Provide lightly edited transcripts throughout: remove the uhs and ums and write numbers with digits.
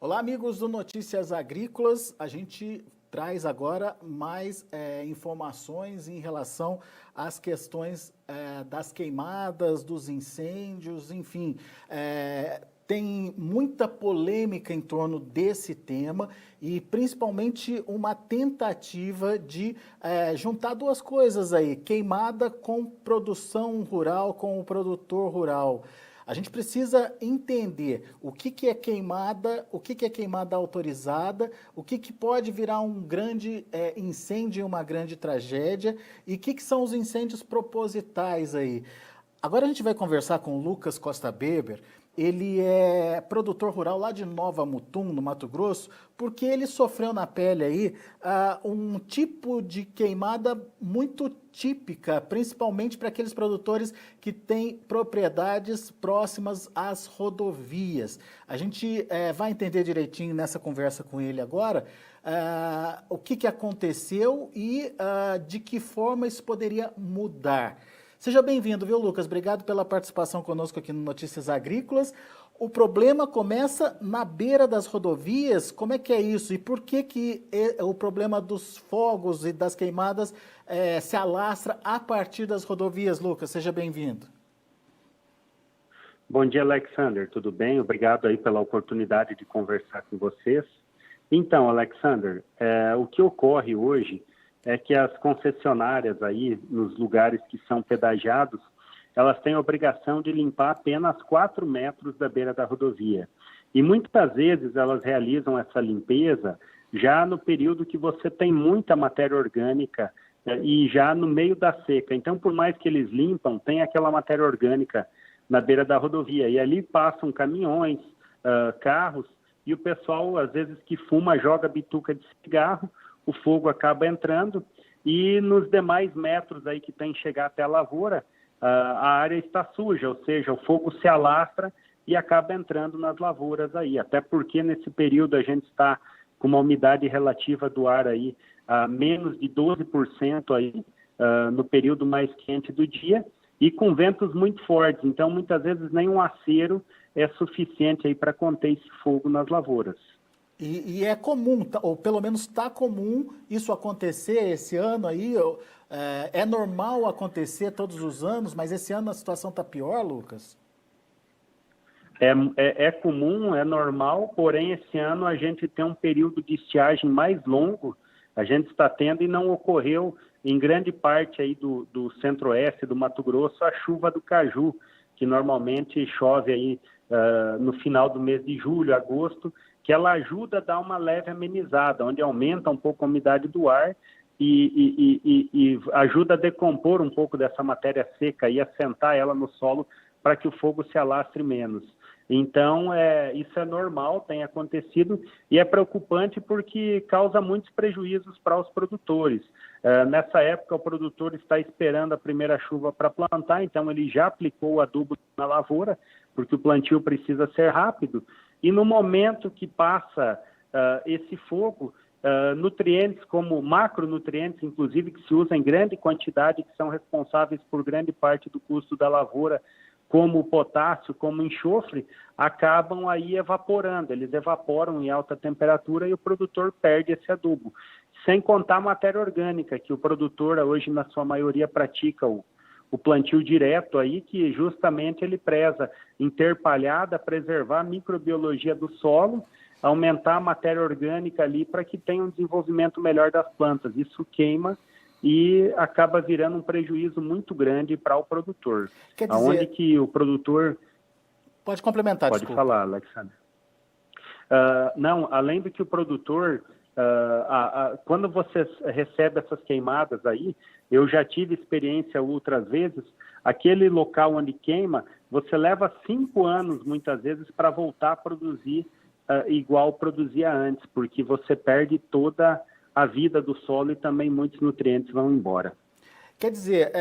Olá, amigos do Notícias Agrícolas. A gente traz agora mais informações em relação às questões das queimadas, dos incêndios, enfim. Tem muita polêmica em torno desse tema e principalmente uma tentativa de juntar duas coisas aí, queimada com produção rural, com o produtor rural. A gente precisa entender o que é queimada, o que é queimada autorizada, o que pode virar um grande incêndio e uma grande tragédia e o que são os incêndios propositais aí. Agora a gente vai conversar com o Lucas Costa Beber. Ele é produtor rural lá de Nova Mutum, no Mato Grosso, porque ele sofreu na pele aí um tipo de queimada muito típica, principalmente para aqueles produtores que têm propriedades próximas às rodovias. A gente vai entender direitinho nessa conversa com ele agora o que aconteceu e de que forma isso poderia mudar. Seja bem-vindo, viu, Lucas? Obrigado pela participação conosco aqui no Notícias Agrícolas. O problema começa na beira das rodovias. Como é que é isso? E por que o problema dos fogos e das queimadas se alastra a partir das rodovias, Lucas? Seja bem-vindo. Bom dia, Alexander. Tudo bem? Obrigado aí pela oportunidade de conversar com vocês. Então, Alexander, o que ocorre hoje é que as concessionárias aí, nos lugares que são pedagiados, elas têm a obrigação de limpar apenas 4 metros da beira da rodovia. E muitas vezes elas realizam essa limpeza já no período que você tem muita matéria orgânica e já no meio da seca. Então, por mais que eles limpam, tem aquela matéria orgânica na beira da rodovia. E ali passam caminhões, carros, e o pessoal, às vezes, que fuma, joga bituca de cigarro, o fogo acaba entrando e nos demais metros aí que tem que chegar até a lavoura, a área está suja, ou seja, o fogo se alastra e acaba entrando nas lavouras aí, até porque nesse período a gente está com uma umidade relativa do ar aí a menos de 12% aí, no período mais quente do dia e com ventos muito fortes, então muitas vezes nem um acero é suficiente aí para conter esse fogo nas lavouras. E é comum, ou pelo menos está comum isso acontecer esse ano aí. É normal acontecer todos os anos, mas esse ano a situação está pior, Lucas? É comum, é normal, porém esse ano a gente tem um período de estiagem mais longo, a gente está tendo e não ocorreu em grande parte aí do centro-oeste do Mato Grosso a chuva do caju, que normalmente chove aí no final do mês de julho, agosto, que ela ajuda a dar uma leve amenizada, onde aumenta um pouco a umidade do ar e ajuda a decompor um pouco dessa matéria seca e assentar ela no solo para que o fogo se alastre menos. Então, isso é normal, tem acontecido e é preocupante porque causa muitos prejuízos para os produtores. Nessa época, o produtor está esperando a primeira chuva para plantar, então ele já aplicou o adubo na lavoura, porque o plantio precisa ser rápido. E no momento que passa esse fogo, nutrientes como macronutrientes, inclusive, que se usam em grande quantidade, que são responsáveis por grande parte do custo da lavoura, como o potássio, como o enxofre, acabam aí evaporando. Eles evaporam em alta temperatura e o produtor perde esse adubo. Sem contar a matéria orgânica, que o produtor hoje, na sua maioria, pratica o plantio direto aí, que justamente ele preza interpalhada, preservar a microbiologia do solo, aumentar a matéria orgânica ali para que tenha um desenvolvimento melhor das plantas. Isso queima e acaba virando um prejuízo muito grande para o produtor. Quer dizer... Aonde que o produtor... Pode complementar, Pode desculpa. falar, Alexandre. Não, além do que o produtor... quando você recebe essas queimadas aí, eu já tive experiência outras vezes, aquele local onde queima, você leva 5 anos muitas vezes para voltar a produzir igual produzia antes, porque você perde toda a vida do solo e também muitos nutrientes vão embora. Quer dizer,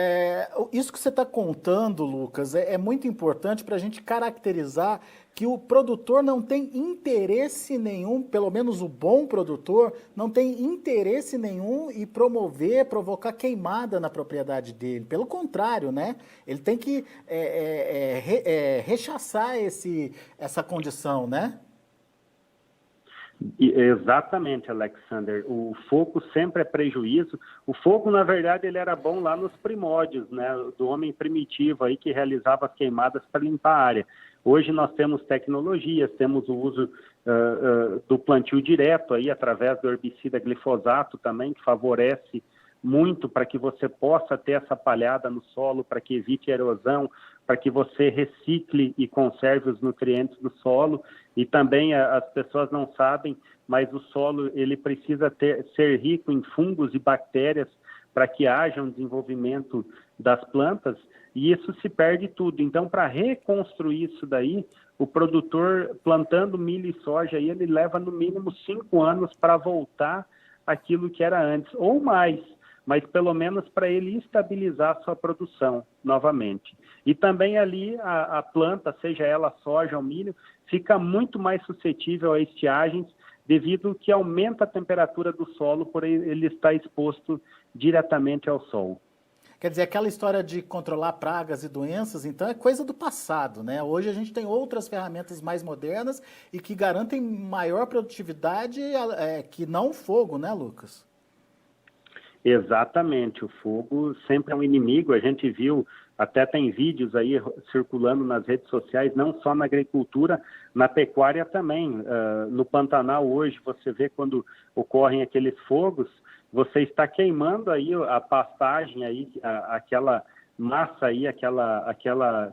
isso que você está contando, Lucas, é muito importante para a gente caracterizar que o produtor não tem interesse nenhum, pelo menos o bom produtor, não tem interesse nenhum em provocar queimada na propriedade dele. Pelo contrário, né? Ele tem que rechaçar essa condição, né? Exatamente, Alexander. O fogo sempre é prejuízo. O fogo, na verdade, ele era bom lá nos primórdios, né, do homem primitivo aí que realizava as queimadas para limpar a área. Hoje nós temos tecnologias, temos o uso do plantio direto aí através do herbicida glifosato também, que favorece muito para que você possa ter essa palhada no solo, para que evite erosão, para que você recicle e conserve os nutrientes do solo. E também as pessoas não sabem, mas o solo ele precisa ser rico em fungos e bactérias para que haja um desenvolvimento das plantas, e isso se perde tudo. Então, para reconstruir isso daí, o produtor plantando milho e soja, aí, ele leva no mínimo 5 anos para voltar aquilo que era antes, ou mais, mas pelo menos para ele estabilizar a sua produção novamente. E também ali a planta, seja ela soja ou milho, fica muito mais suscetível a estiagens, devido que aumenta a temperatura do solo por ele estar exposto diretamente ao sol. Quer dizer, aquela história de controlar pragas e doenças, então, é coisa do passado, né? Hoje a gente tem outras ferramentas mais modernas e que garantem maior produtividade que não o fogo, né, Lucas? Exatamente, o fogo sempre é um inimigo. A gente viu, até tem vídeos aí circulando nas redes sociais, não só na agricultura, na pecuária também. No Pantanal hoje, você vê quando ocorrem aqueles fogos, você está queimando aí a pastagem, aí, aquela massa aí, aquela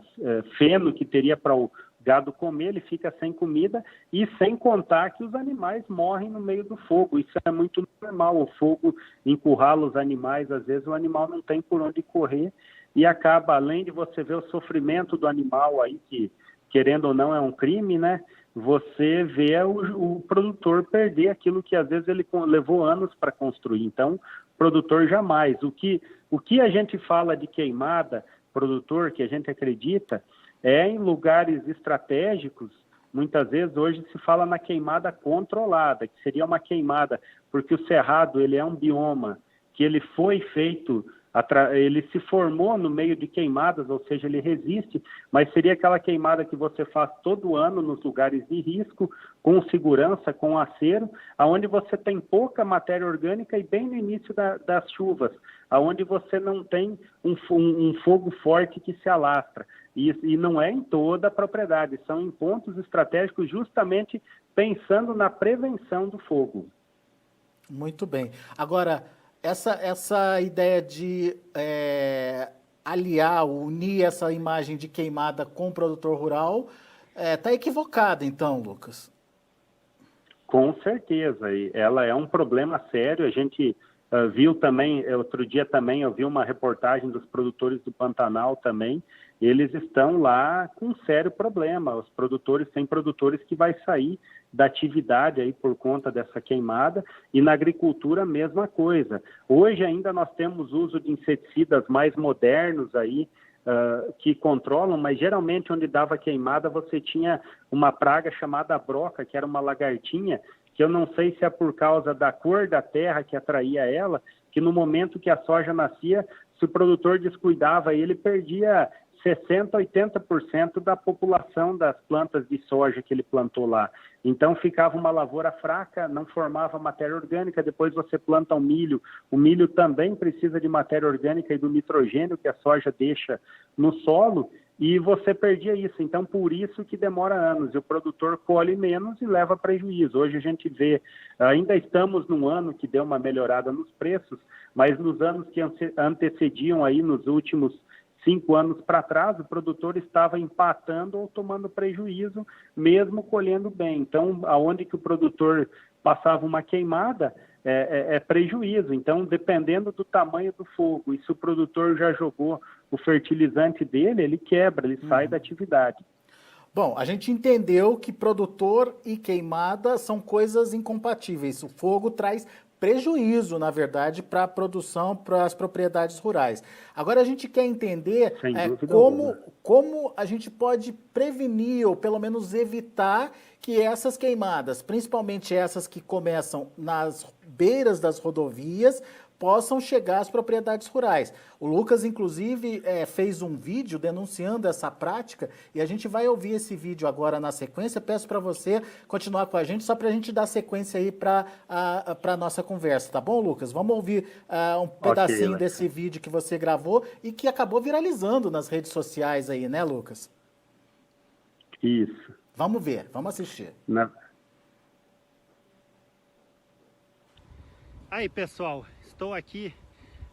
feno que teria para o gado comer, ele fica sem comida, e sem contar que os animais morrem no meio do fogo. Isso é muito normal, o fogo encurrala os animais, às vezes o animal não tem por onde correr, e acaba, além de você ver o sofrimento do animal aí, que querendo ou não é um crime, né? Você vê o produtor perder aquilo que às vezes ele levou anos para construir. Então, o produtor jamais. O que a gente fala de queimada, produtor, que a gente acredita, é em lugares estratégicos. Muitas vezes hoje se fala na queimada controlada, que seria uma queimada, porque o cerrado ele é um bioma que ele foi feito, ele se formou no meio de queimadas, ou seja, ele resiste, mas seria aquela queimada que você faz todo ano nos lugares de risco, com segurança, com acero, aonde você tem pouca matéria orgânica e bem no início das chuvas, aonde você não tem um fogo forte que se alastra. E não é em toda a propriedade, são em pontos estratégicos justamente pensando na prevenção do fogo. Muito bem. Agora, essa ideia de unir essa imagem de queimada com o produtor rural, está equivocada então, Lucas? Com certeza, e ela é um problema sério. A gente viu também, outro dia também eu vi uma reportagem dos produtores do Pantanal também, eles estão lá com um sério problema. Os produtores, tem produtores que vai sair da atividade aí por conta dessa queimada, e na agricultura a mesma coisa. Hoje ainda nós temos uso de inseticidas mais modernos aí, que controlam, mas geralmente onde dava queimada você tinha uma praga chamada broca, que era uma lagartinha, que eu não sei se é por causa da cor da terra que atraía ela, que no momento que a soja nascia, se o produtor descuidava, ele perdia 60%, 80% da população das plantas de soja que ele plantou lá. Então ficava uma lavoura fraca, não formava matéria orgânica. Depois você planta o milho também precisa de matéria orgânica e do nitrogênio que a soja deixa no solo, e você perdia isso. Então por isso que demora anos, e o produtor colhe menos e leva prejuízo. Hoje a gente vê, ainda estamos num ano que deu uma melhorada nos preços, mas nos anos que antecediam aí, nos últimos 5 anos para trás, o produtor estava empatando ou tomando prejuízo, mesmo colhendo bem. Então, aonde que o produtor passava uma queimada, é prejuízo. Então, dependendo do tamanho do fogo, e se o produtor já jogou o fertilizante dele, ele quebra, ele sai da atividade. Bom, a gente entendeu que produtor e queimada são coisas incompatíveis. O fogo traz prejuízo, na verdade, para a produção, para as propriedades rurais. Agora a gente quer entender como a gente pode prevenir ou pelo menos evitar que essas queimadas, principalmente essas que começam nas beiras das rodovias, possam chegar às propriedades rurais. O Lucas, inclusive, fez um vídeo denunciando essa prática e a gente vai ouvir esse vídeo agora na sequência. Peço para você continuar com a gente, só para a gente dar sequência aí para a nossa conversa, tá bom, Lucas? Vamos ouvir um pedacinho desse vídeo que você gravou e que acabou viralizando nas redes sociais aí, né, Lucas? Isso. Vamos ver, vamos assistir. Aí, pessoal, estou aqui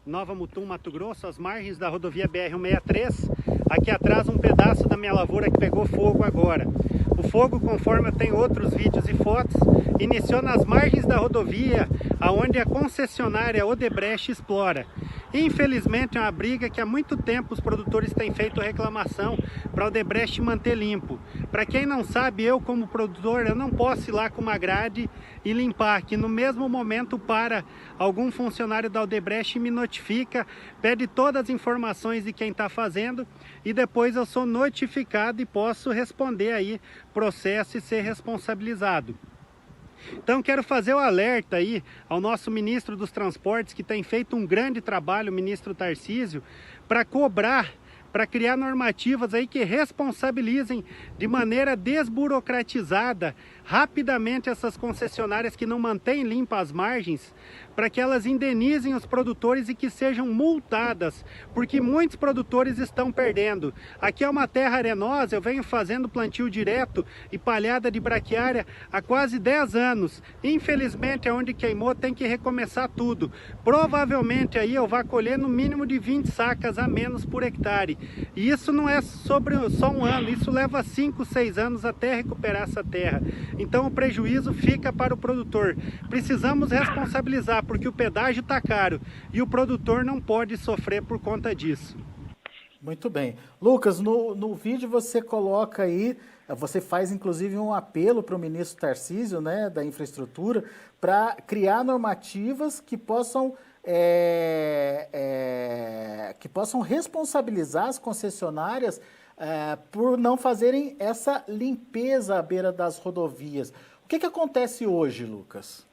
em Nova Mutum, Mato Grosso, às margens da rodovia BR-163. Aqui atrás um pedaço da minha lavoura que pegou fogo agora. O fogo, conforme eu tenho outros vídeos e fotos, iniciou nas margens da rodovia, aonde a concessionária Odebrecht explora. Infelizmente é uma briga que há muito tempo os produtores têm feito reclamação para a Odebrecht manter limpo. Para quem não sabe, eu como produtor, eu não posso ir lá com uma grade e limpar, que no mesmo momento para algum funcionário da Odebrecht me notifica, pede todas as informações de quem está fazendo e depois eu sou notificado e posso responder aí processo e ser responsabilizado. Então quero fazer o alerta aí ao nosso ministro dos Transportes, que tem feito um grande trabalho, o ministro Tarcísio, para cobrar, para criar normativas aí que responsabilizem de maneira desburocratizada rapidamente essas concessionárias que não mantêm limpas as margens, para que elas indenizem os produtores e que sejam multadas, porque muitos produtores estão perdendo. Aqui é uma terra arenosa, eu venho fazendo plantio direto e palhada de braquiária há quase 10 anos. Infelizmente, onde queimou tem que recomeçar tudo. Provavelmente aí eu vou colher no mínimo de 20 sacas a menos por hectare. E isso não é sobre só um ano, isso leva 5, 6 anos até recuperar essa terra. Então o prejuízo fica para o produtor. Precisamos responsabilizar, porque o pedágio está caro e o produtor não pode sofrer por conta disso. Muito bem. Lucas, no vídeo você coloca aí, você faz inclusive um apelo para o ministro Tarcísio, né, da infraestrutura, para criar normativas que possam responsabilizar as concessionárias por não fazerem essa limpeza à beira das rodovias. O que acontece hoje, Lucas?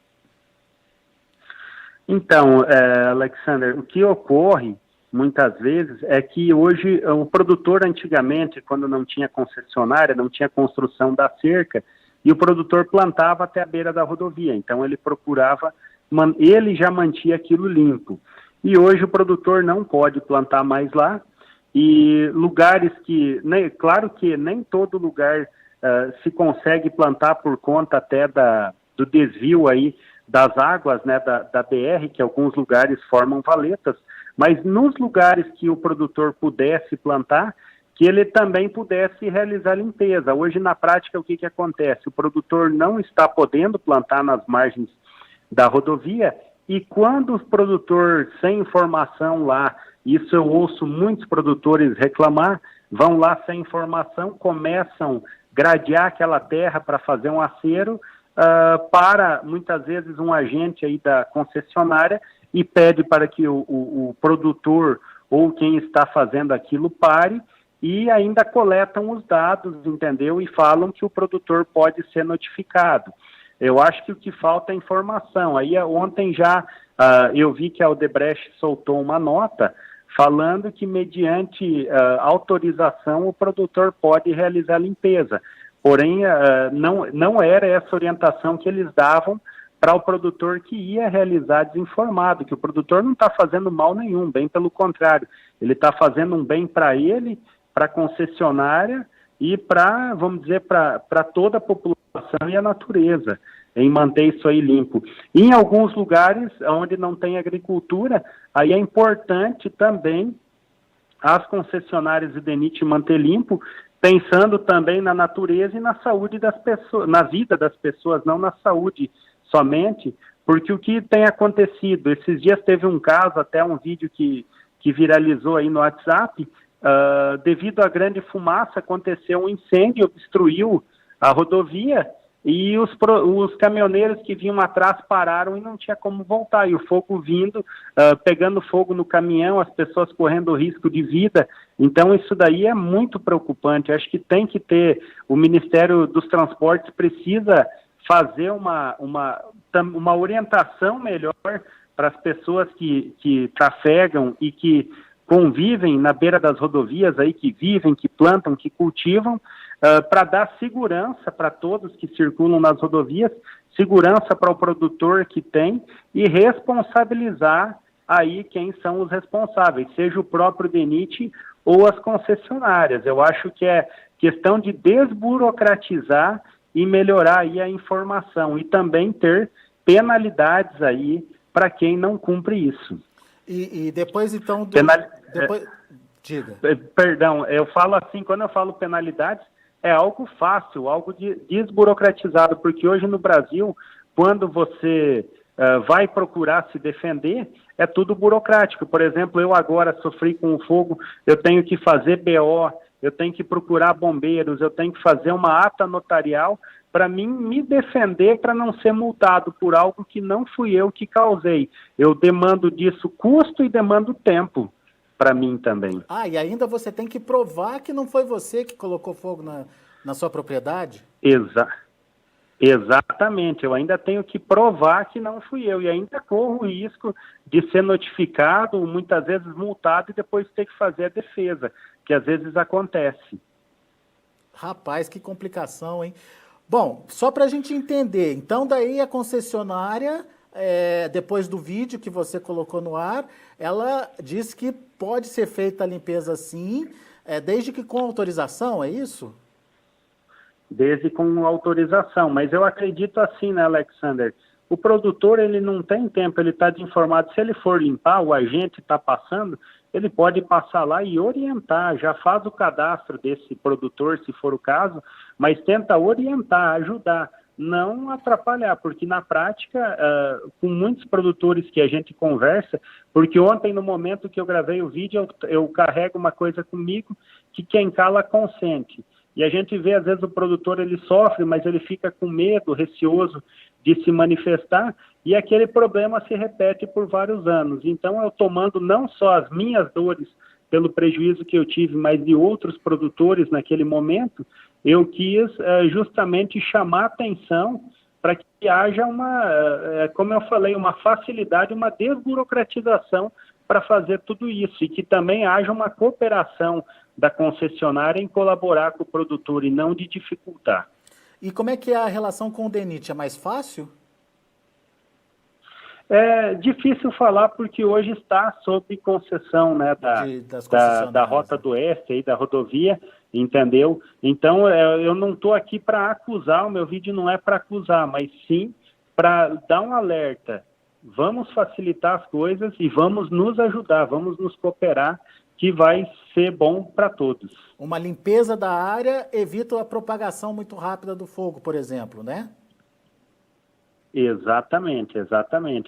Então, Alexander, o que ocorre muitas vezes é que hoje o produtor antigamente, quando não tinha concessionária, não tinha construção da cerca, e o produtor plantava até a beira da rodovia, então ele procurava, ele já mantinha aquilo limpo. E hoje o produtor não pode plantar mais lá, e lugares que, claro que nem todo lugar se consegue plantar por conta até do desvio aí das águas, né, da BR, que alguns lugares formam valetas, mas nos lugares que o produtor pudesse plantar, que ele também pudesse realizar limpeza. Hoje, na prática, o que acontece? O produtor não está podendo plantar nas margens da rodovia, e quando o produtor sem informação lá, isso eu ouço muitos produtores reclamar, vão lá sem informação, começam a gradear aquela terra para fazer um acero, para muitas vezes um agente aí da concessionária e pede para que o produtor ou quem está fazendo aquilo pare, e ainda coletam os dados, entendeu? E falam que o produtor pode ser notificado. Eu acho que o que falta é informação. Aí ontem já eu vi que a Odebrecht soltou uma nota falando que mediante autorização o produtor pode realizar limpeza. Porém, não era essa orientação que eles davam para o produtor que ia realizar desinformado, que o produtor não está fazendo mal nenhum, bem pelo contrário, ele está fazendo um bem para ele, para a concessionária e para, vamos dizer, para toda a população e a natureza, em manter isso aí limpo. E em alguns lugares onde não tem agricultura, aí é importante também as concessionárias e DENIT manter limpo, pensando também na natureza e na saúde das pessoas, na vida das pessoas, não na saúde somente, porque o que tem acontecido, esses dias teve um caso, até um vídeo que viralizou aí no WhatsApp, devido à grande fumaça, aconteceu um incêndio, obstruiu a rodovia, e os caminhoneiros que vinham atrás pararam e não tinha como voltar, e o fogo vindo, pegando fogo no caminhão, as pessoas correndo risco de vida. Então isso daí é muito preocupante. Acho que tem que ter, o Ministério dos Transportes precisa fazer uma orientação melhor para as pessoas que trafegam e que convivem na beira das rodovias, aí, que vivem, que plantam, que cultivam, para dar segurança para todos que circulam nas rodovias, segurança para o produtor que tem e responsabilizar aí quem são os responsáveis, seja o próprio DENIT ou as concessionárias. Eu acho que é questão de desburocratizar e melhorar aí a informação e também ter penalidades aí para quem não cumpre isso. E depois, então... Diga. Perdão, eu falo assim, quando eu falo penalidades, é algo fácil, algo desburocratizado, porque hoje no Brasil, quando você vai procurar se defender, é tudo burocrático. Por exemplo, eu agora sofri com o fogo, eu tenho que fazer BO, eu tenho que procurar bombeiros, eu tenho que fazer uma ata notarial para mim me defender, para não ser multado por algo que não fui eu que causei. Eu demando disso custo e demando tempo para mim também. E ainda você tem que provar que não foi você que colocou fogo na sua propriedade? Exatamente, eu ainda tenho que provar que não fui eu, e ainda corro o risco de ser notificado, muitas vezes multado, e depois ter que fazer a defesa, que às vezes acontece. Rapaz, que complicação, hein? Bom, só para a gente entender, então daí a concessionária, depois do vídeo que você colocou no ar, ela diz que pode ser feita a limpeza sim, desde que com autorização, é isso? Desde com autorização, mas eu acredito assim, né, Alexander? O produtor, ele não tem tempo, ele está desinformado. Se ele for limpar, o agente está passando, ele pode passar lá e orientar, já faz o cadastro desse produtor, se for o caso, mas tenta orientar, ajudar, não atrapalhar, porque na prática, com muitos produtores que a gente conversa, porque ontem, no momento que eu gravei o vídeo, eu carrego uma coisa comigo que quem cala consente. E a gente vê, às vezes, o produtor, ele sofre, mas ele fica com medo, receoso de se manifestar, e aquele problema se repete por vários anos. Então, eu tomando não só as minhas dores pelo prejuízo que eu tive, mas de outros produtores naquele momento, eu quis justamente chamar atenção para que haja como eu falei, uma facilidade, uma desburocratização para fazer tudo isso, e que também haja uma cooperação da concessionária em colaborar com o produtor e não de dificultar. E como é que é a relação com o DENIT? É mais fácil? É difícil falar porque hoje está sob concessão, né, da Rota do Oeste, aí, da rodovia, entendeu? Então, eu não estou aqui para acusar, o meu vídeo não é para acusar, mas sim para dar um alerta. Vamos facilitar as coisas e vamos nos ajudar, vamos nos cooperar, que vai ser bom para todos. Uma limpeza da área evita a propagação muito rápida do fogo, por exemplo, né? Exatamente.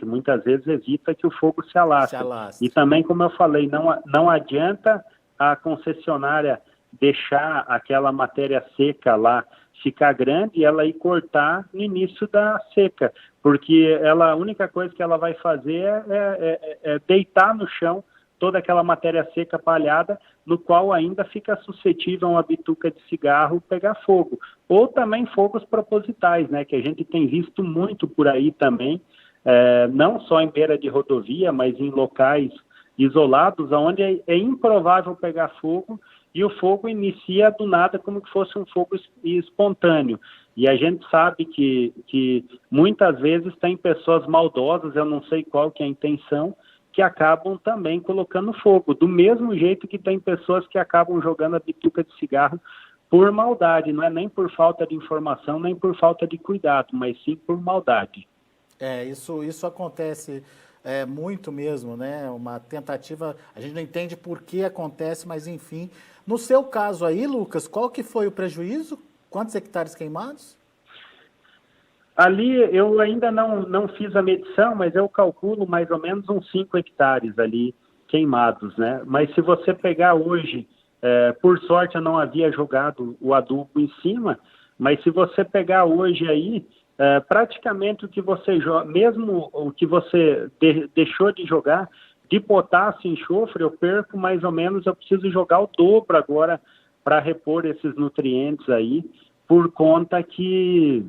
Muitas vezes evita que o fogo se alastre. E também, como eu falei, não adianta a concessionária deixar aquela matéria seca lá ficar grande e ela ir cortar no início da seca, porque a única coisa que ela vai fazer é deitar no chão toda aquela matéria seca palhada, no qual ainda fica suscetível a uma bituca de cigarro pegar fogo. Ou também fogos propositais, né, que a gente tem visto muito por aí também, não só em beira de rodovia, mas em locais isolados, onde é improvável pegar fogo, e o fogo inicia do nada como que fosse um fogo espontâneo. E a gente sabe que muitas vezes tem pessoas maldosas, eu não sei qual que é a intenção, que acabam também colocando fogo, do mesmo jeito que tem pessoas que acabam jogando a bituca de cigarro por maldade, não é nem por falta de informação, nem por falta de cuidado, mas sim por maldade. Isso acontece muito mesmo, né? Uma tentativa, a gente não entende por que acontece, mas enfim. No seu caso aí, Lucas, qual que foi o prejuízo? Quantos hectares queimados? Ali eu ainda não fiz a medição, mas eu calculo mais ou menos uns 5 hectares ali queimados, né? Mas se você pegar hoje, por sorte eu não havia jogado o adubo em cima, Mas se você pegar hoje aí, praticamente o que você joga, mesmo o que você deixou de jogar, de potássio e enxofre, eu perco mais ou menos, eu preciso jogar o dobro agora para repor esses nutrientes aí, por conta que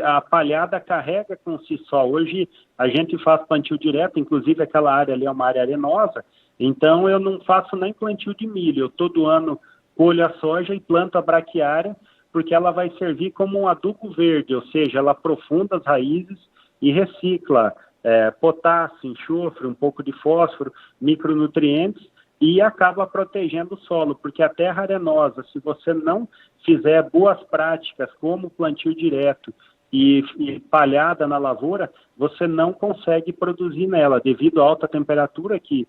a palhada carrega com si só. Hoje a gente faz plantio direto, inclusive aquela área ali é uma área arenosa, então eu não faço nem plantio de milho, eu todo ano colho a soja e planto a braquiária, porque ela vai servir como um adubo verde, ou seja, ela aprofunda as raízes e recicla potássio, enxofre, um pouco de fósforo, micronutrientes, e acaba protegendo o solo, porque a terra arenosa, se você não fizer boas práticas como plantio direto e palhada na lavoura, você não consegue produzir nela, devido à alta temperatura que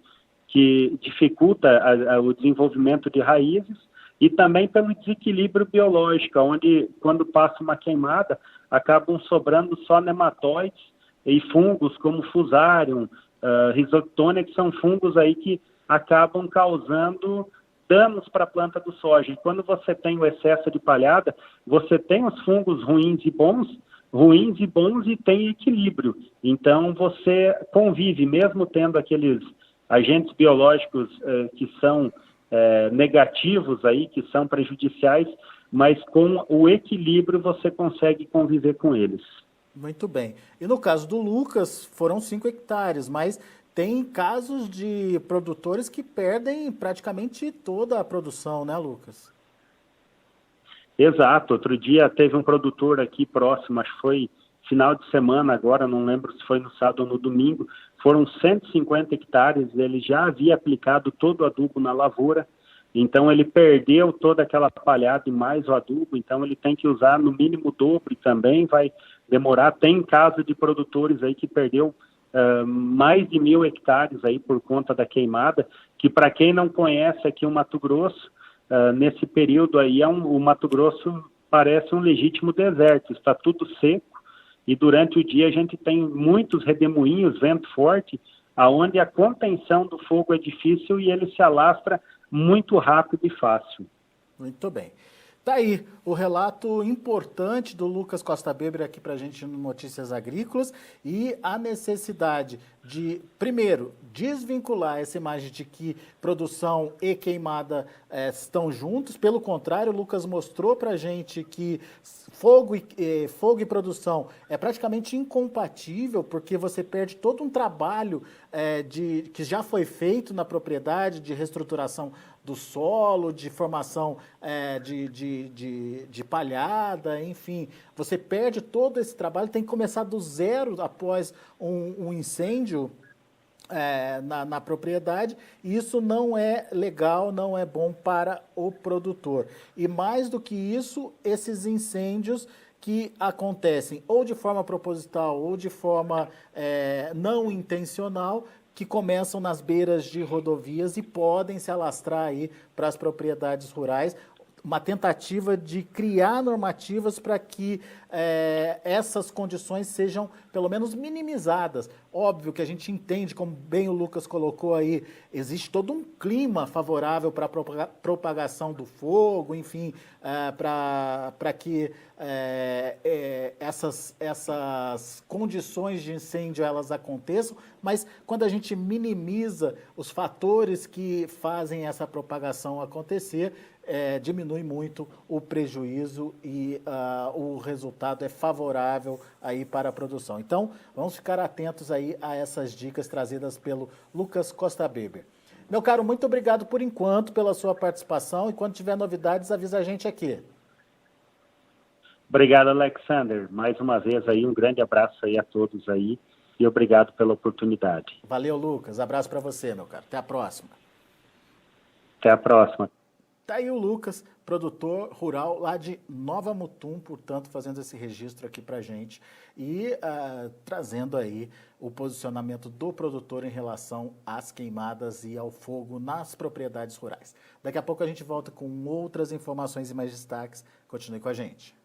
dificulta o desenvolvimento de raízes, e também pelo desequilíbrio biológico, onde quando passa uma queimada, acabam sobrando só nematóides e fungos como Fusarium, Rhizoctonia, que são fungos aí que acabam causando danos para a planta do soja. E quando você tem o excesso de palhada, você tem os fungos ruins e bons e tem equilíbrio. Então você convive, mesmo tendo aqueles agentes biológicos que são negativos aí, que são prejudiciais, mas com o equilíbrio você consegue conviver com eles. Muito bem. E no caso do Lucas, foram 5 hectares, mas tem casos de produtores que perdem praticamente toda a produção, né, Lucas? Exato. Outro dia teve um produtor aqui próximo, acho que foi final de semana agora, não lembro se foi no sábado ou no domingo, foram 150 hectares, ele já havia aplicado todo o adubo na lavoura, então ele perdeu toda aquela palhada e mais o adubo, então ele tem que usar no mínimo o dobro e também vai demorar. Tem caso de produtores aí que perdeu mais de 1.000 hectares aí por conta da queimada, que para quem não conhece aqui o Mato Grosso, nesse período aí o Mato Grosso parece um legítimo deserto, está tudo seco, e durante o dia a gente tem muitos redemoinhos, vento forte, aonde a contenção do fogo é difícil e ele se alastra muito rápido e fácil. Muito bem. Tá aí o relato importante do Lucas Costa Beber aqui para a gente no Notícias Agrícolas e a necessidade de, primeiro, desvincular essa imagem de que produção e queimada estão juntos. Pelo contrário, o Lucas mostrou para a gente que fogo e produção é praticamente incompatível, porque você perde todo um trabalho que já foi feito na propriedade de reestruturação do solo, de formação de palhada, enfim. Você perde todo esse trabalho, tem que começar do zero após um incêndio na propriedade, e isso não é legal, não é bom para o produtor. E mais do que isso, esses incêndios que acontecem ou de forma proposital ou de forma não intencional, que começam nas beiras de rodovias e podem se alastrar aí para as propriedades rurais. Uma tentativa de criar normativas para que essas condições sejam, pelo menos, minimizadas. Óbvio que a gente entende, como bem o Lucas colocou aí, existe todo um clima favorável para a propagação do fogo, enfim, para que essas condições de incêndio elas aconteçam, mas quando a gente minimiza os fatores que fazem essa propagação acontecer, diminui muito o prejuízo e o resultado é favorável aí para a produção. Então, vamos ficar atentos aí a essas dicas trazidas pelo Lucas Costa Beber. Meu caro, muito obrigado por enquanto pela sua participação e quando tiver novidades, avisa a gente aqui. Obrigado, Alexander. Mais uma vez aí, um grande abraço aí a todos aí e obrigado pela oportunidade. Valeu, Lucas. Abraço para você, meu caro. Até a próxima. Até a próxima. Tá aí o Lucas, produtor rural lá de Nova Mutum, portanto, fazendo esse registro aqui para a gente e trazendo aí o posicionamento do produtor em relação às queimadas e ao fogo nas propriedades rurais. Daqui a pouco a gente volta com outras informações e mais destaques. Continue com a gente.